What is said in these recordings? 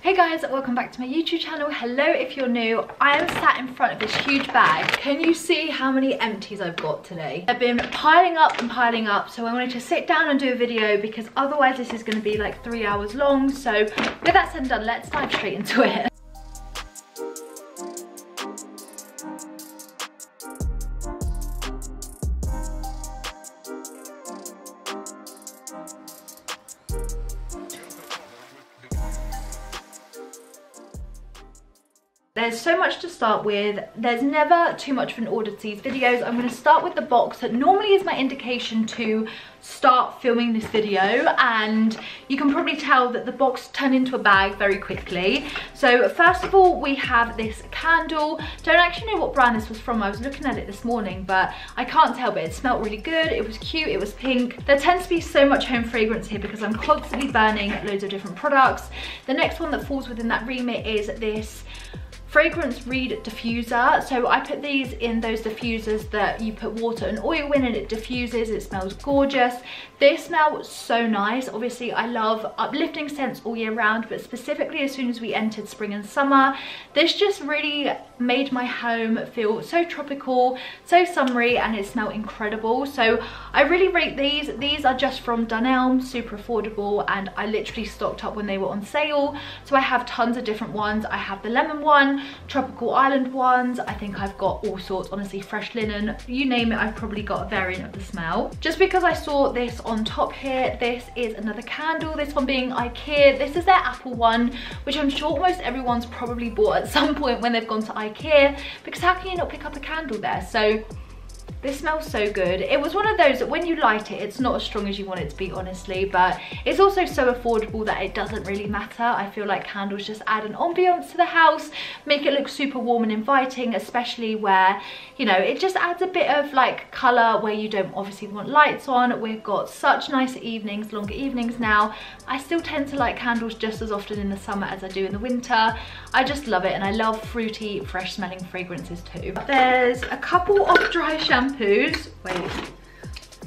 Hey guys, welcome back to my YouTube channel. Hello if you're new. I am sat in front of this huge bag. Can you see how many empties I've got today? I've been piling up and piling up, so I wanted to sit down and do a video because otherwise this is going to be like 3 hours long. So with that said and done, let's dive straight into it. There's so much to start with. There's never too much of an order to these videos. I'm going to start with the box that normally is my indication to start filming this video, and you can probably tell that the box turned into a bag very quickly. So first of all, we have this candle. Don't actually know what brand this was from. I was looking at it this morning, but I can't tell, but it smelled really good. It was cute, it was pink. There tends to be so much home fragrance here because I'm constantly burning loads of different products. The next one that falls within that remit is this fragrance reed diffuser. So I put these in those diffusers that you put water and oil in and it diffuses. It smells gorgeous. This smells so nice. Obviously I love uplifting scents all year round, but specifically as soon as we entered spring and summer, this just really made my home feel so tropical, so summery, and it smelled incredible. So I really rate these. These are just from Dunelm, super affordable, and I literally stocked up when they were on sale. So I have tons of different ones. I have the lemon one, tropical island ones. I think I've got all sorts, honestly, fresh linen, you name it, I've probably got a variant of the smell. Just because I saw this on top here, this is another candle, this one being IKEA. This is their apple one, which I'm sure almost everyone's probably bought at some point when they've gone to IKEA, because how can you not pick up a candle there? So this smells so good. It was one of those that when you light it, it's not as strong as you want it to be, honestly, but it's also so affordable that it doesn't really matter. I feel like candles just add an ambiance to the house, make it look super warm and inviting, especially where, you know, it just adds a bit of like colour where you don't obviously want lights on. We've got such nice evenings, longer evenings now. I still tend to light candles just as often in the summer as I do in the winter. I just love it, and I love fruity, fresh smelling fragrances too. There's a couple of dry shampoos. Wait,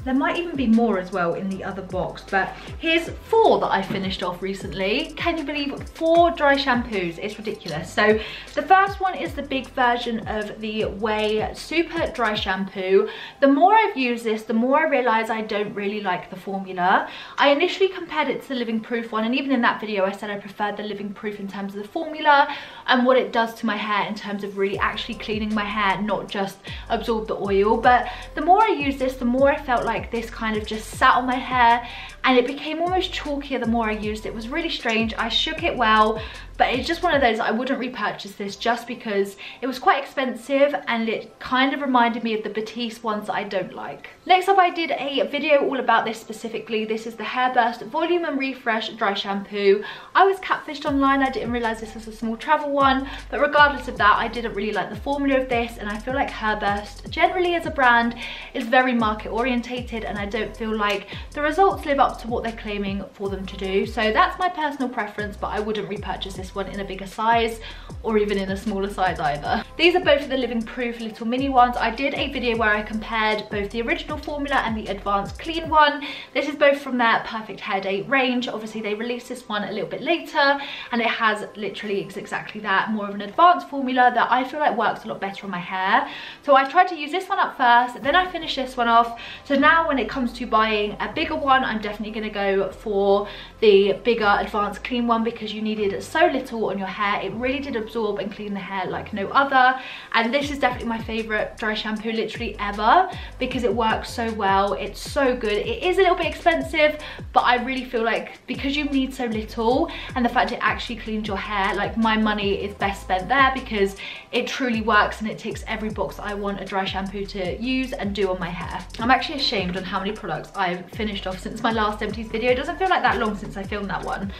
there might even be more as well in the other box, but here's 4 that I finished off recently. Can you believe 4 dry shampoos? It's ridiculous. So the first one is the big version of the Whey Super Dry Shampoo. The more I've used this, the more I realise I don't really like the formula. I initially compared it to the Living Proof one, and even in that video I said I preferred the Living Proof in terms of the formula and what it does to my hair in terms of really actually cleaning my hair, not just absorb the oil. But the more I used this, the more I felt like this kind of just sat on my hair, and it became almost chalkier the more I used it. It was really strange. I shook it well, but it's just one of those, I wouldn't repurchase this just because it was quite expensive and it kind of reminded me of the Batiste ones that I don't like. Next up, I did a video all about this specifically. This is the Hairburst Volume and Refresh Dry Shampoo. I was catfished online. I didn't realise this was a small travel one, but regardless of that, I didn't really like the formula of this, and I feel like Hairburst generally as a brand is very market orientated, and I don't feel like the results live up to what they're claiming for them to do. So that's my personal preference, but I wouldn't repurchase this one in a bigger size or even in a smaller size either. These are both of the Living Proof little mini ones. I did a video where I compared both the original formula and the Advanced Clean one. This is both from their Perfect Hair Day range. Obviously they released this one a little bit later, and it has literally exactly that, more of an advanced formula that I feel like works a lot better on my hair. So I tried to use this one up first, then I finished this one off. So now when it comes to buying a bigger one, I'm definitely going to go for the bigger Advanced Clean one because you needed so little on your hair. It really did absorb and clean the hair like no other, and this is definitely my favorite dry shampoo literally ever because it works so well. It's so good. It is a little bit expensive, but I really feel like because you need so little and the fact it actually cleans your hair, like my money is best spent there because it truly works and it ticks every box that I want a dry shampoo to use and do on my hair. I'm actually ashamed on how many products I've finished off since my last Empties video. It doesn't feel like that long since I filmed that one.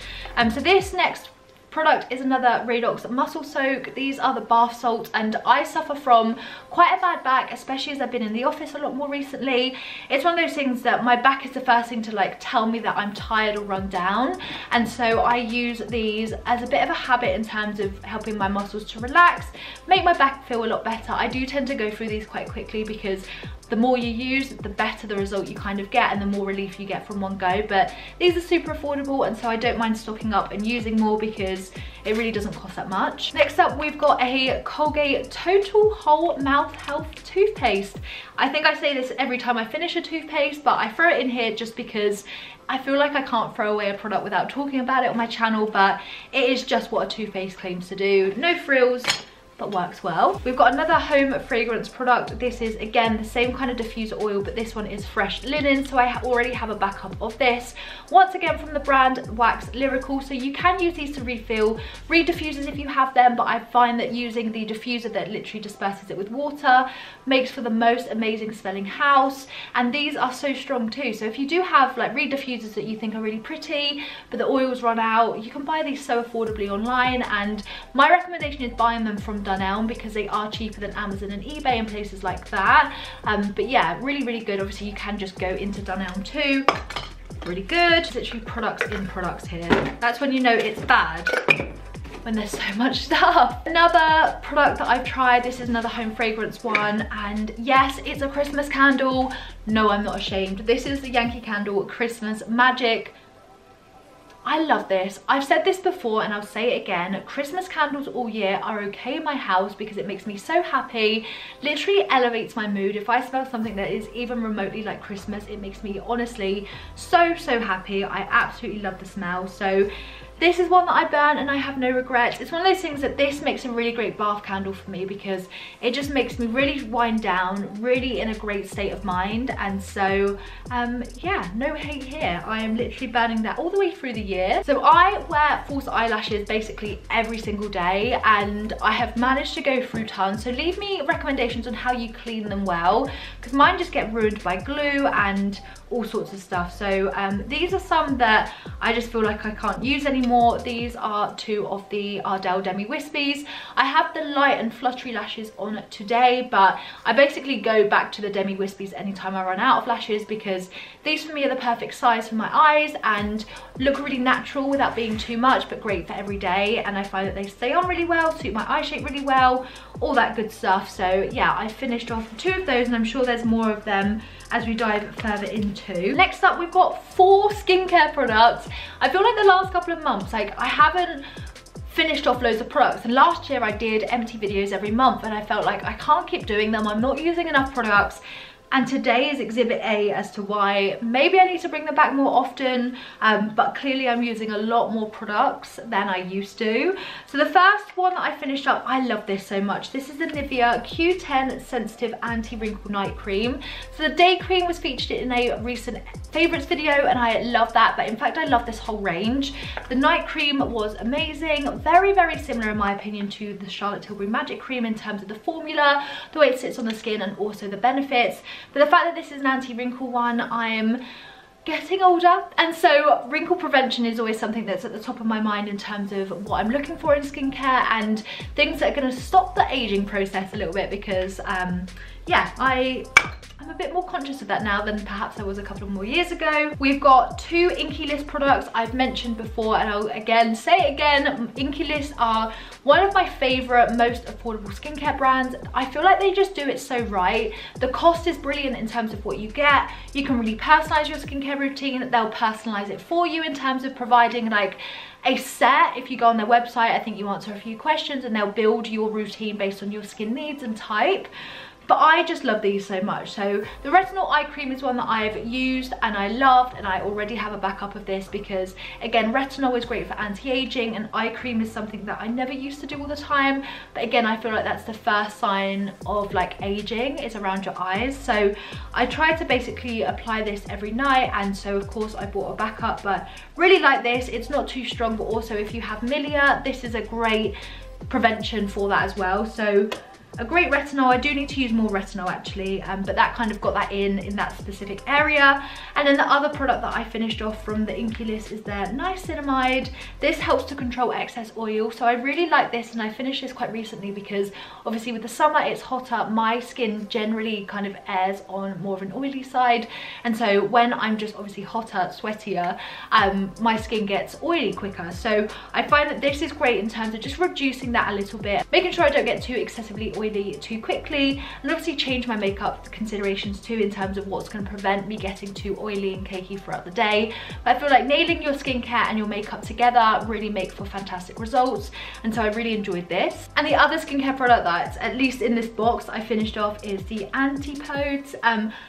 So this next product is another Radox Muscle Soak. These are the bath salts, and I suffer from quite a bad back, especially as I've been in the office a lot more recently. It's one of those things that my back is the first thing to like tell me that I'm tired or run down, and so I use these as a bit of a habit in terms of helping my muscles to relax, make my back feel a lot better. I do tend to go through these quite quickly because the more you use, the better the result you kind of get and the more relief you get from one go. But these are super affordable, and so I don't mind stocking up and using more because it really doesn't cost that much. Next up, we've got a Colgate Total Whole Mouth Health Toothpaste. I think I say this every time I finish a toothpaste, but I throw it in here just because I feel like I can't throw away a product without talking about it on my channel, but it is just what a toothpaste claims to do. No frills, but works well. We've got another home fragrance product. This is again the same kind of diffuser oil, but this one is fresh linen, so I already have a backup of this. Once again from the brand Wax Lyrical, so you can use these to refill diffusers if you have them, but I find that using the diffuser that literally disperses it with water makes for the most amazing smelling house. And these are so strong too, so if you do have like diffusers that you think are really pretty but the oil's run out, you can buy these so affordably online. And my recommendation is buying them from Dunelm because they are cheaper than Amazon and eBay and places like that. But yeah, really good. Obviously you can just go into Dunelm too. Really good. Literally products in products here. That's when you know it's bad, when there's so much stuff. Another product that I've tried, this is another home fragrance one, and yes, it's a Christmas candle. No, I'm not ashamed. This is the Yankee candle Christmas Magic. I love this. I've said this before and I'll say it again. Christmas candles all year are okay in my house because it makes me so happy. Literally elevates my mood. If I smell something that is even remotely like Christmas, it makes me honestly so happy. I absolutely love the smell. So this is one that I burn and I have no regrets. It's one of those things that this makes a really great bath candle for me because it just makes me really wind down, really in a great state of mind. And so yeah, no hate here. I am literally burning that all the way through the year. So I wear false eyelashes basically every single day and I have managed to go through tons. So leave me recommendations on how you clean them well, because mine just get ruined by glue and all sorts of stuff. So these are some that I just feel like I can't use anymore. These are two of the Ardell Demi Wispies. I have the light and fluttery lashes on today, but I basically go back to the Demi Wispies anytime I run out of lashes because these for me are the perfect size for my eyes and look really natural without being too much, but great for every day. And I find that they stay on really well, suit my eye shape really well, all that good stuff. So yeah, I finished off two of those and I'm sure there's more of them as we dive further into. Next up, we've got 4 skincare products. I feel like the last couple of months, like I haven't finished off loads of products, and last year I did empty videos every month and I felt like I can't keep doing them. I'm not using enough products. And today is exhibit A as to why maybe I need to bring them back more often, but clearly I'm using a lot more products than I used to. So the first one that I finished up, I love this so much. This is the Nivea Q10 Sensitive Anti-Wrinkle Night Cream. So the day cream was featured in a recent favorites video and I love that, but in fact I love this whole range. The night cream was amazing, very similar in my opinion to the Charlotte Tilbury Magic Cream in terms of the formula, the way it sits on the skin and also the benefits. But the fact that this is an anti-wrinkle one, I'm getting older, and so wrinkle prevention is always something that's at the top of my mind in terms of what I'm looking for in skincare and things that are going to stop the aging process a little bit, because yeah, I'm a bit more conscious of that now than perhaps I was a couple of more years ago. We've got 2 Inkey List products I've mentioned before, and I'll again say it again. Inkey List are one of my favorite, most affordable skincare brands. I feel like they just do it so right. The cost is brilliant in terms of what you get. You can really personalize your skincare routine. They'll personalize it for you in terms of providing like a set. If you go on their website, I think you answer a few questions and they'll build your routine based on your skin needs and type. But I just love these so much. So the Retinal Eye Cream is one that I've used and I loved, and I already have a backup of this because again, retinol is great for anti-aging and eye cream is something that I never used to do all the time. But again, I feel like that's the first sign of like aging is around your eyes. So I try to basically apply this every night, and so of course I bought a backup, but really like this. It's not too strong, but also if you have milia, this is a great prevention for that as well. So a great retinol. I do need to use more retinol actually, but that kind of got that in that specific area. And then the other product that I finished off from the Inkey List is their niacinamide. This helps to control excess oil, so I really like this, and I finished this quite recently because obviously with the summer it's hotter. My skin generally kind of errs on more of an oily side, and so when I'm just obviously hotter, sweatier, my skin gets oily quicker. So I find that this is great in terms of just reducing that a little bit, making sure I don't get too excessively oily oily too quickly, and obviously change my makeup considerations too in terms of what's going to prevent me getting too oily and cakey throughout the day. But I feel like nailing your skincare and your makeup together really make for fantastic results, and so I really enjoyed this. And the other skincare product that's at least in this box I finished off is the Anti-Podes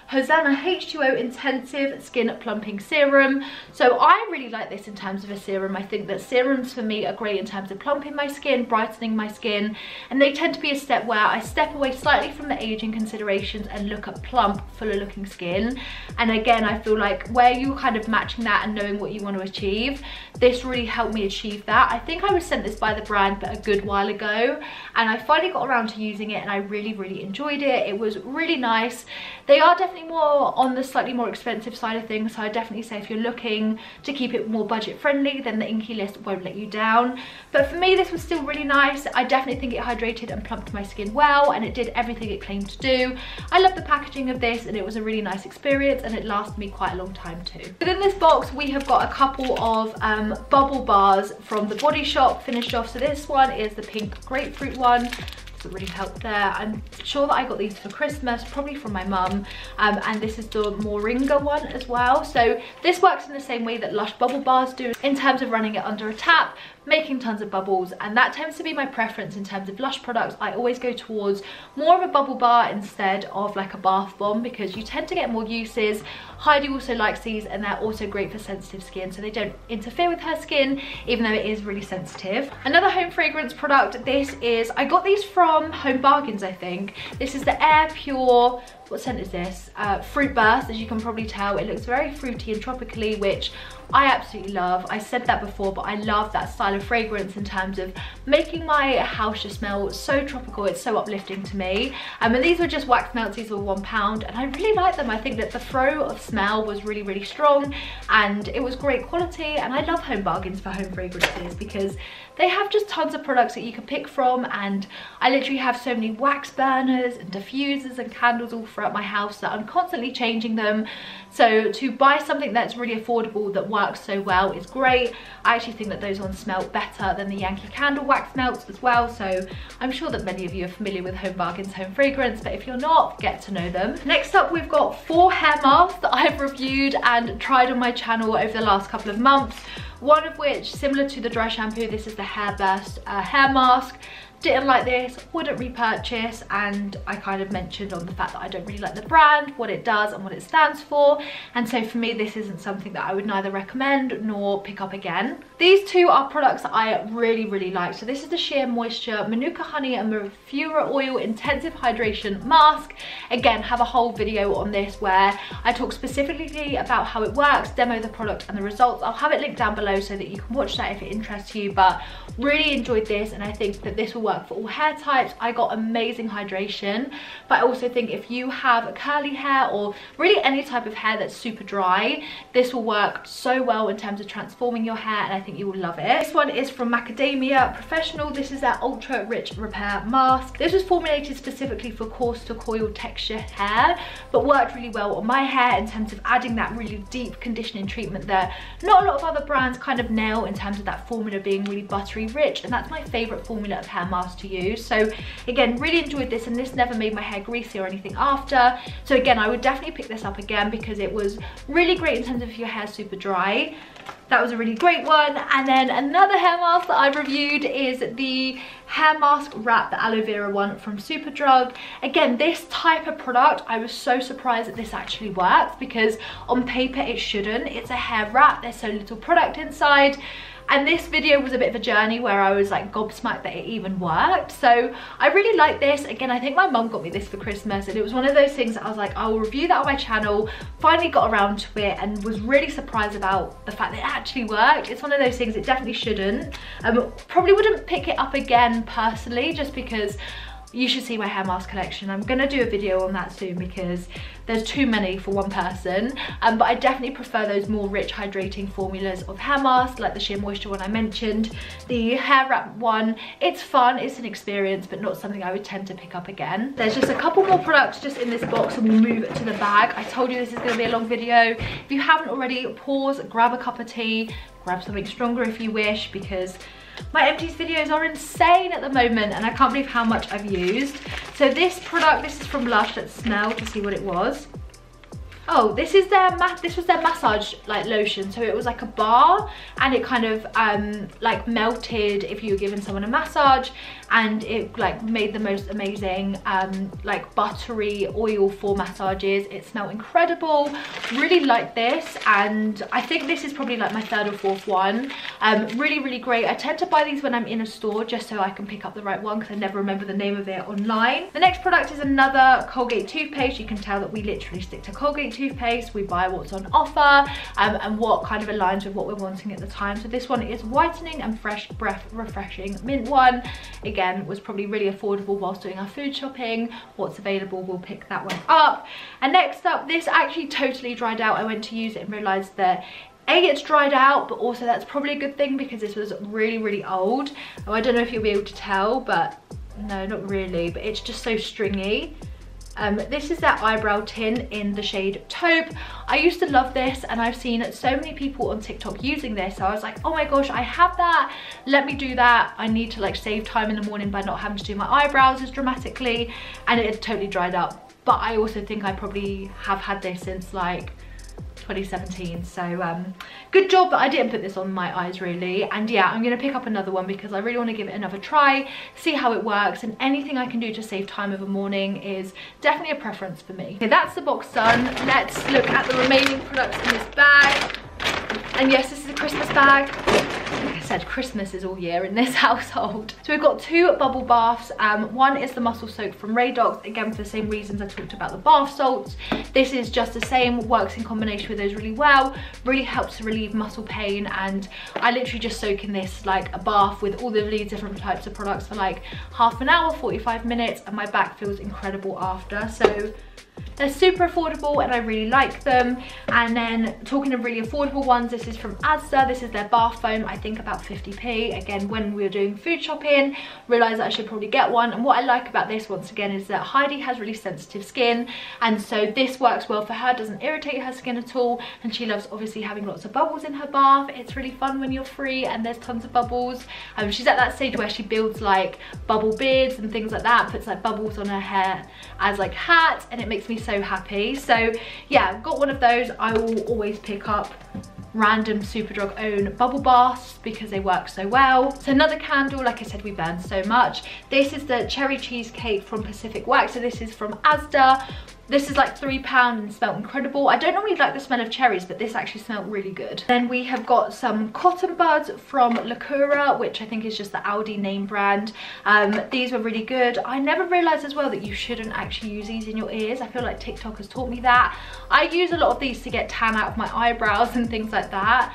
Hosanna H2O Intensive Skin Plumping Serum. So I really like this in terms of a serum. I think that serums for me are great in terms of plumping my skin, brightening my skin, and they tend to be a step where I step away slightly from the aging considerations and look at plump, fuller looking skin. And again, I feel like where you're kind of matching that and knowing what you want to achieve, this really helped me achieve that. I think I was sent this by the brand but a good while ago, and I finally got around to using it and I really enjoyed it. It was really nice. They are definitely more on the slightly more expensive side of things, so I definitely say if you're looking to keep it more budget friendly, then the Inky list won't let you down. But for me, this was still really nice. I definitely think it hydrated and plumped my skin well, and it did everything it claimed to do. I love the packaging of this, and it was a really nice experience, and it lasted me quite a long time too. Within this box, we have got a couple of bubble bars from the Body Shop finished off. So this one is the pink grapefruit one. It really helped there. I'm sure that I got these for Christmas, probably from my mum, and this is the Moringa one as well. So this works in the same way that Lush bubble bars do in terms of running it under a tap, making tons of bubbles, and that tends to be my preference in terms of Lush products. I always go towards more of a bubble bar instead of like a bath bomb, because you tend to get more uses. Heidi also likes these, and they're also great for sensitive skin, so they don't interfere with her skin even though it is really sensitive. Another home fragrance product, this is, I got these from Home Bargains, I think. This is the Air Pure, what scent is this? Fruit Burst. As you can probably tell, it looks very fruity and tropically, which I absolutely love. I said that before, but I love that style of fragrance in terms of making my house just smell so tropical. It's so uplifting to me. And these were just wax melts. These were £1, and I really like them. I think that the throw of smell was really strong, and it was great quality. And I love Home Bargains for home fragrances because they have just tons of products that you can pick from, and I literally have so many wax burners and diffusers and candles all throughout my house that I'm constantly changing them. So to buy something that's really affordable that works so well is great. I actually think that those ones smell better than the Yankee candle wax melts as well, so I'm sure that many of you are familiar with Home Bargains home fragrance, but if you're not, get to know them. Next up, we've got 4 hair masks that I've reviewed and tried on my channel over the last couple of months. One of which, similar to the dry shampoo, this is the Hairburst hair mask. Didn't like this, wouldn't repurchase, and I kind of mentioned on the fact that I don't really like the brand, what it does and what it stands for, and so for me this isn't something that I would neither recommend nor pick up again. These two are products that I really like. So this is the Sheer Moisture Manuka Honey and Refura Oil Intensive Hydration Mask. Again, have a whole video on this where I talk specifically about how it works, demo the product and the results. I'll have it linked down below so that you can watch that if it interests you, but really enjoyed this, and I think that this will work for all hair types. I got amazing hydration, but I also think if you have a curly hair or really any type of hair that's super dry, this will work so well in terms of transforming your hair, and I think you will love it. This one is from Macadamia Professional. This is their Ultra Rich Repair Mask. This was formulated specifically for coarse to coil texture hair, but worked really well on my hair in terms of adding that really deep conditioning treatment that not a lot of other brands kind of nail in terms of that formula being really buttery rich, and that's my favorite formula of hair mask to use. So again, really enjoyed this, and this never made my hair greasy or anything after. So again, I would definitely pick this up again because it was really great in terms of if your hair's super dry. That was a really great one. And then another hair mask that I've reviewed is the Hair Mask Wrap, the aloe vera one from Superdrug. Again, this type of product, I was so surprised that this actually works, because on paper it shouldn't. It's a hair wrap, there's so little product inside. And this video was a bit of a journey where I was like gobsmacked that it even worked. So I really like this. Again, I think my mum got me this for Christmas, and it was one of those things that I was like, I will review that on my channel. Finally got around to it and was really surprised about the fact that it actually worked. It's one of those things, it definitely shouldn't. Probably wouldn't pick it up again personally, just because you should see my hair mask collection. I'm gonna do a video on that soon because there's too many for one person, but I definitely prefer those more rich hydrating formulas of hair masks, like the Sheer Moisture one I mentioned. The hair wrap one, it's fun, it's an experience, but not something I would tend to pick up again. There's just a couple more products just in this box, and we'll move to the bag. I told you this is gonna be a long video. If you haven't already, pause, grab a cup of tea, grab something stronger if you wish, because my Empties videos are insane at the moment and I can't believe how much I've used. So this product, this is from Lush. Let's smell to see what it was. Oh, this was their massage like lotion. So it was like a bar, and it kind of like melted if you were giving someone a massage, and it like made the most amazing like buttery oil for massages. It smelled incredible. Really like this, and I think this is probably like my third or fourth one. Really great. I tend to buy these when I'm in a store just so I can pick up the right one, because I never remember the name of it online. The next product is another Colgate toothpaste. You can tell that we literally stick to Colgate toothpaste. We buy what's on offer and what kind of aligns with what we're wanting at the time. So this one is whitening and fresh breath refreshing mint one. Again, was probably really affordable whilst doing our food shopping. What's available, we'll pick that one up. And next up, this actually totally dried out. I went to use it and realized that it's dried out, but also that's probably a good thing because this was really old. Oh, I don't know if you'll be able to tell, but no, not really, but it's just so stringy. This is that Eyebrow Tin in the shade Taupe. I used to love this, and I've seen so many people on TikTok using this, so I was like, oh my gosh, I have that, let me do that. I need to like save time in the morning by not having to do my eyebrows as dramatically, and it had totally dried up. But I also think I probably have had this since like 2017, so good job that I didn't put this on my eyes really. And yeah, I'm gonna pick up another one because I really want to give it another try, see how it works, and anything I can do to save time of a morning is definitely a preference for me. Okay, that's the box done. Let's look at the remaining products in this bag. And yes, this is a Christmas bag. Like I said, Christmas is all year in this household. So we've got two bubble baths. One is the Muscle Soak from Radox, again for the same reasons I talked about the bath salts. This is just the same, works in combination with those really well, really helps to relieve muscle pain, and I literally just soak in this like a bath with all of these different types of products for like half an hour, 45 minutes, and my back feels incredible after. So they're super affordable and I really like them. And then talking of really affordable ones, this is from Asda. This is their bath foam, I think about 50p. Again, when we were doing food shopping, realised that I should probably get one. And what I like about this, once again, is that Heidi has really sensitive skin, and so this works well for her, doesn't irritate her skin at all, and she loves obviously having lots of bubbles in her bath. It's really fun when you're free and there's tons of bubbles. She's at that stage where she builds like bubble beards and things like that, puts like bubbles on her hair as like hats, and it makes me so happy. So yeah, I've got one of those. I will always pick up random Superdrug own bubble baths because they work so well. So another candle, like I said, we burn so much. This is the cherry cheesecake from Pacific Wax. So this is from Asda. This is like £3 and smelled incredible. I don't normally like the smell of cherries, but this actually smelled really good. Then we have got some cotton buds from Refura, which I think is just the Aldi name brand. These were really good. I never realized as well that you shouldn't actually use these in your ears. I feel like TikTok has taught me that. I use a lot of these to get tan out of my eyebrows and things like that.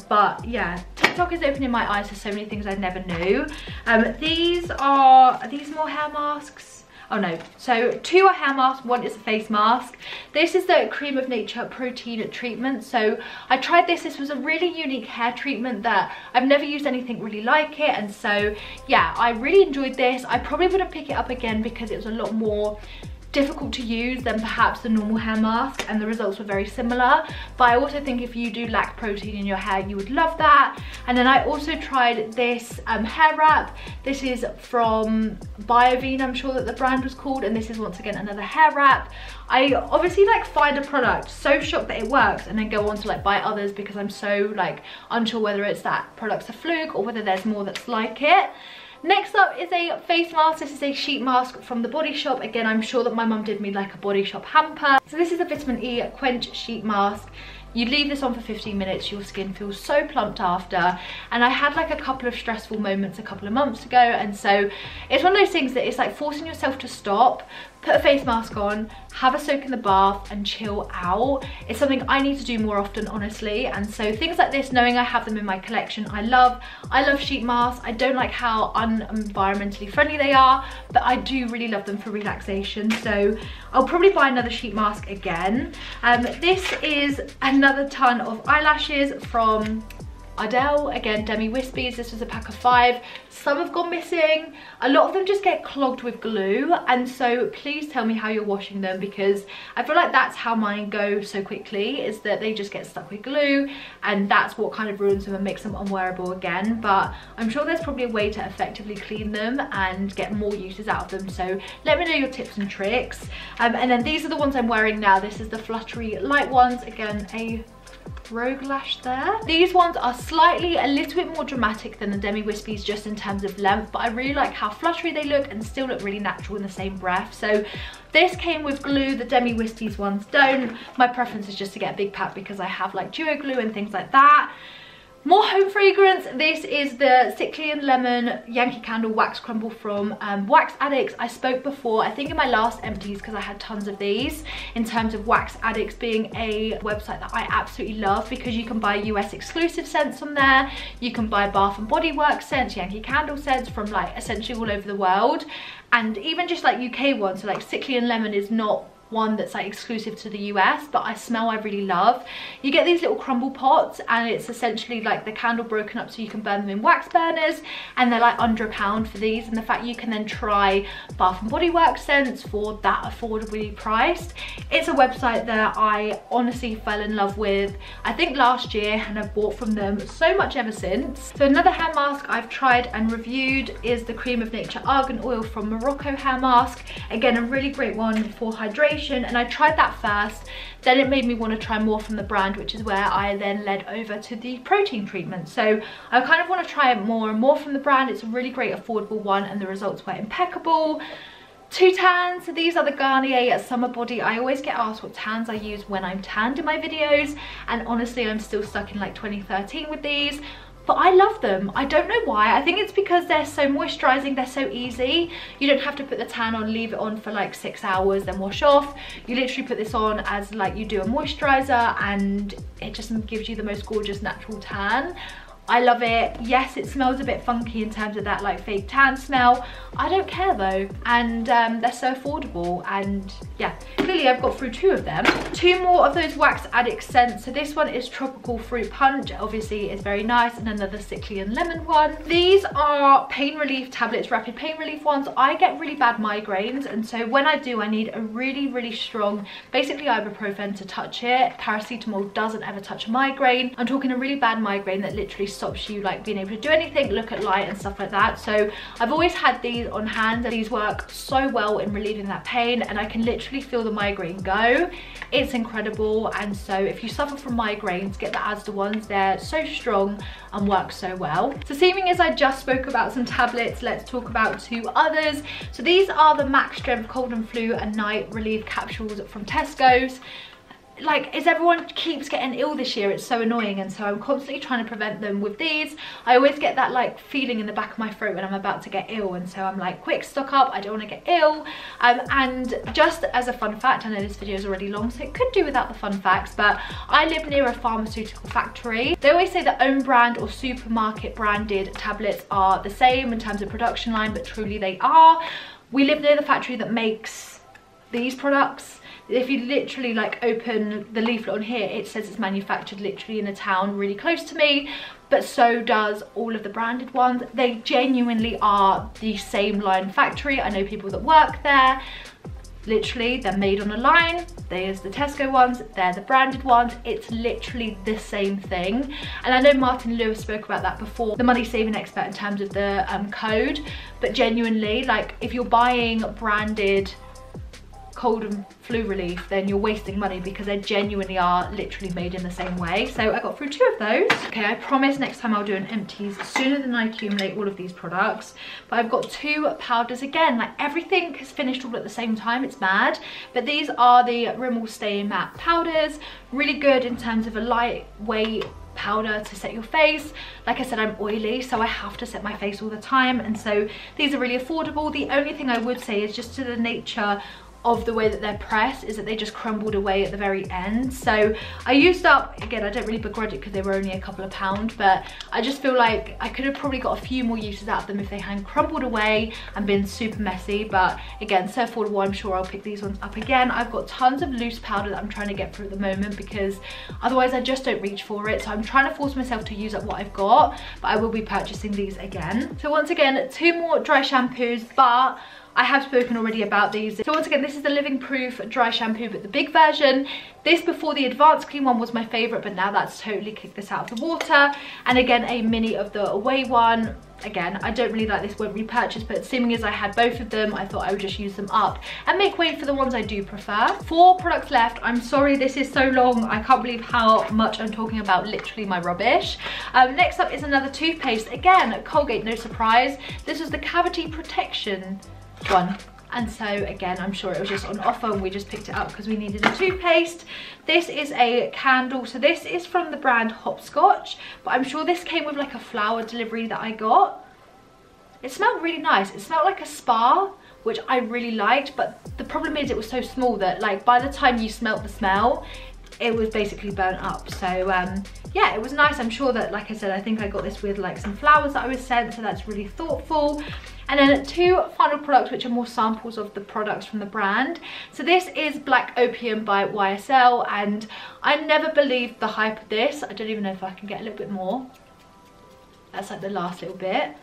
But yeah, TikTok is opening my eyes to so many things I never knew. Are these more hair masks? Oh no, so two are hair masks, one is a face mask. This is the Cream of Nature Protein Treatment. So I tried this. This was a really unique hair treatment that I've never used anything really like it, and so yeah, I really enjoyed this. I probably wouldn't pick it up again because it was a lot more difficult to use than perhaps the normal hair mask, and the results were very similar. But I also think if you do lack protein in your hair, you would love that. And then I also tried this hair wrap. This is from Biovine, I'm sure that the brand was called, and this is once again another hair wrap. I obviously like find a product, so shocked that it works, and then go on to like buy others because I'm so like unsure whether it's that product's a fluke or whether there's more that's like it. Next up is a face mask. This is a sheet mask from the Body Shop. Again, I'm sure that my mum did me like a Body Shop hamper. So this is a vitamin E Quench sheet mask. You leave this on for 15 minutes, your skin feels so plumped after. And I had like a couple of stressful moments a couple of months ago, and so it's one of those things that it's like forcing yourself to stop, put a face mask on, have a soak in the bath and chill out. It's something I need to do more often, honestly. And so things like this, knowing I have them in my collection, I love sheet masks. I don't like how unenvironmentally friendly they are, but I do really love them for relaxation. So I'll probably buy another sheet mask again. This is another ton of eyelashes from Ardell, again, Demi Wispies. This was a pack of 5. Some have gone missing. A lot of them just get clogged with glue, and so please tell me how you're washing them, because I feel like that's how mine go so quickly, is that they just get stuck with glue, and that's what kind of ruins them and makes them unwearable again. But I'm sure there's probably a way to effectively clean them and get more uses out of them, so let me know your tips and tricks. And then these are the ones I'm wearing now. This is the Fluttery Light ones, again a rogue lash there. These ones are slightly a little bit more dramatic than the Demi Wispies just in terms of length, but I really like how fluttery they look and still look really natural in the same breath. So this came with glue, the Demi Wispies ones don't. My preference is just to get a big pack because I have like duo glue and things like that. More home fragrance. This is the Sickly and Lemon Yankee Candle Wax Crumble from Wax Addicts. I spoke before, I think in my last empties, because I had tons of these, in terms of Wax Addicts being a website that I absolutely love, because you can buy US exclusive scents on there. You can buy Bath and Body Works scents, Yankee Candle scents from like essentially all over the world, and even just like UK ones. So like Sickly and Lemon is not one that's like exclusive to the US, but I smell I really love. You get these little crumble pots, and it's essentially like the candle broken up so you can burn them in wax burners, and they're like under £1 for these. And the fact you can then try Bath and Body Works scents for that affordably priced, it's a website that I honestly fell in love with, I think last year, and I've bought from them so much ever since. So another hair mask I've tried and reviewed is the Cream of Nature Argan Oil from Morocco hair mask. Again, a really great one for hydration, and I tried that first, then it made me want to try more from the brand, which is where I then led over to the protein treatment. So I kind of want to try it more and more from the brand. It's a really great affordable one, and the results were impeccable. 2 tans. These are the Garnier Summer Body. I always get asked what tans I use when I'm tanned in my videos, and honestly I'm still stuck in like 2013 with these. But I love them. I don't know why. I think it's because they're so moisturizing, they're so easy. You don't have to put the tan on, leave it on for like 6 hours, then wash off. You literally put this on as like you do a moisturizer, and it just gives you the most gorgeous natural tan. I love it. Yes, it smells a bit funky in terms of that like fake tan smell. I don't care though, and they're so affordable, and yeah, clearly I've got through 2 of them. 2 more of those Wax Addict scents. So this one is Tropical Fruit Punch, obviously it's very nice, and another Sickly and Lemon one. These are pain relief tablets, rapid pain relief ones. I get really bad migraines, and so when I do, I need a really strong, basically ibuprofen to touch it. Paracetamol doesn't ever touch a migraine. I'm talking a really bad migraine that literally stops you like being able to do anything, look at light and stuff like that. So I've always had these on hand, and these work so well in relieving that pain, and I can literally feel the migraine go. It's incredible. And so if you suffer from migraines, get the Asda ones. They're so strong and work so well. So seeming as I just spoke about some tablets, let's talk about 2 others. So these are the Max Strength Cold and Flu and Night Relief Capsules from Tesco's. Like, as everyone keeps getting ill this year, it's so annoying, and so I'm constantly trying to prevent them with these. I always get that like feeling in the back of my throat when I'm about to get ill, and so I'm like, quick, stock up, I don't want to get ill. And just as a fun fact, I know this video is already long, so it could do without the fun facts, but I live near a pharmaceutical factory. They always say that own brand or supermarket branded tablets are the same in terms of production line, but truly they are. We live near the factory that makes these products. If you literally like open the leaflet on here, it says it's manufactured literally in a town really close to me, but so does all of the branded ones. They genuinely are the same line factory. I know people that work there. Literally, they're made on a line. There's the Tesco ones, they're the branded ones. It's literally the same thing. And I know Martin Lewis spoke about that before, the money saving expert, in terms of the code. But genuinely, like, if you're buying branded cold and flu relief, then you're wasting money, because they genuinely are literally made in the same way. So I got through 2 of those. Okay, I promise next time I'll do an empties sooner than I accumulate all of these products. But I've got 2 powders again. Like, everything has finished all at the same time, it's mad. But these are the Rimmel Stay Matte powders. Really good in terms of a lightweight powder to set your face. Like I said, I'm oily, so I have to set my face all the time, and so these are really affordable. The only thing I would say is just to the nature of the way that they're pressed is that they just crumbled away at the very end. So I used up, again, I don't really begrudge it because they were only a couple of pounds, but I just feel like I could have probably got a few more uses out of them if they hadn't crumbled away and been super messy. But again, so affordable, I'm sure I'll pick these ones up again. I've got tons of loose powder that I'm trying to get through at the moment because otherwise I just don't reach for it. So I'm trying to force myself to use up what I've got, but I will be purchasing these again. So once again, 2 more dry shampoos, but I have spoken already about these. So once again, this is the Living Proof dry shampoo, but the big version. This before the advanced clean one was my favorite, but now that's totally kicked this out of the water. And again, a mini of the Whey one. Again, I don't really like this, won't repurchase, but seeming as I had both of them, I thought I would just use them up and make way for the ones I do prefer. 4 products left. I'm sorry this is so long. I can't believe how much I'm talking about literally my rubbish. Next up is another toothpaste. Again, Colgate, no surprise. This was the cavity protection one, and so again, I'm sure it was just on offer and we just picked it up because we needed a toothpaste. This is a candle, so this is from the brand Hopscotch, but I'm sure this came with like a flower delivery that I got. It smelled really nice. It smelled like a spa, which I really liked, but the problem is it was so small that like by the time you smelt the smell, it was basically burnt up. So yeah, it was nice. I'm sure that, like I said, I think I got this with like some flowers that I was sent, so that's really thoughtful. And then 2 final products, which are more samples of the products from the brand. So this is Black Opium by YSL, and I never believed the hype of this. I don't even know if I can get a little bit more. That's like the last little bit.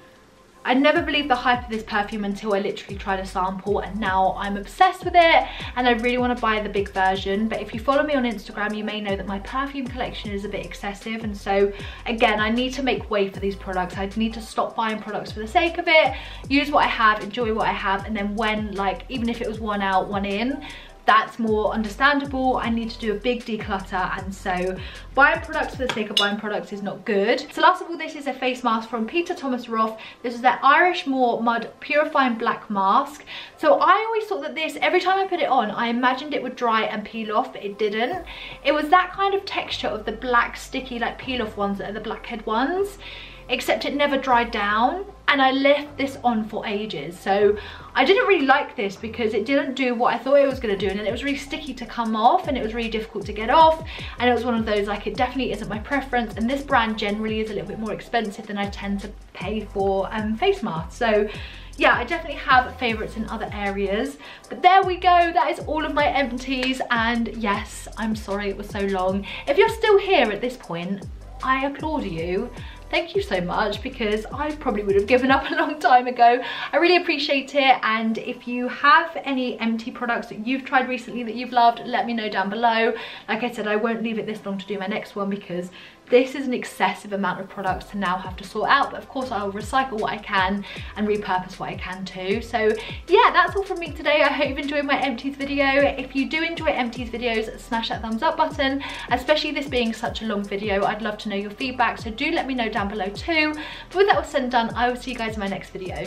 I never believed the hype of this perfume until I literally tried a sample, and now I'm obsessed with it and I really want to buy the big version. But if you follow me on Instagram, you may know that my perfume collection is a bit excessive, and so again, I need to make way for these products. I need to stop buying products for the sake of it, use what I have, enjoy what I have, and then when, like, even if it was 1 out, 1 in, that's more understandable. I need to do a big declutter, and so buying products for the sake of buying products is not good. So last of all, this is a face mask from Peter Thomas Roth. This is their Irish Moor Mud Purifying Black Mask. So I always thought that this, every time I put it on, I imagined it would dry and peel off, but it didn't. It was that kind of texture of the black sticky like peel off ones that are the blackhead ones, except it never dried down, and I left this on for ages. So I didn't really like this because it didn't do what I thought it was going to do, and then it was really sticky to come off and it was really difficult to get off, and it was one of those, like, it definitely isn't my preference, and this brand generally is a little bit more expensive than I tend to pay for face masks. So yeah, I definitely have favorites in other areas, but there we go. That is all of my empties, and yes, I'm sorry it was so long. If you're still here at this point, I applaud you. Thank you so much, because I probably would have given up a long time ago. I really appreciate it, and if you have any empty products that you've tried recently that you've loved, let me know down below. Like I said, I won't leave it this long to do my next one because this is an excessive amount of products to now have to sort out, but of course I'll recycle what I can and repurpose what I can too. So yeah, that's all from me today. I hope you've enjoyed my empties video. If you do enjoy empties videos, smash that thumbs up button, especially this being such a long video. I'd love to know your feedback, so do let me know down below too. But with that all said and done, I will see you guys in my next video.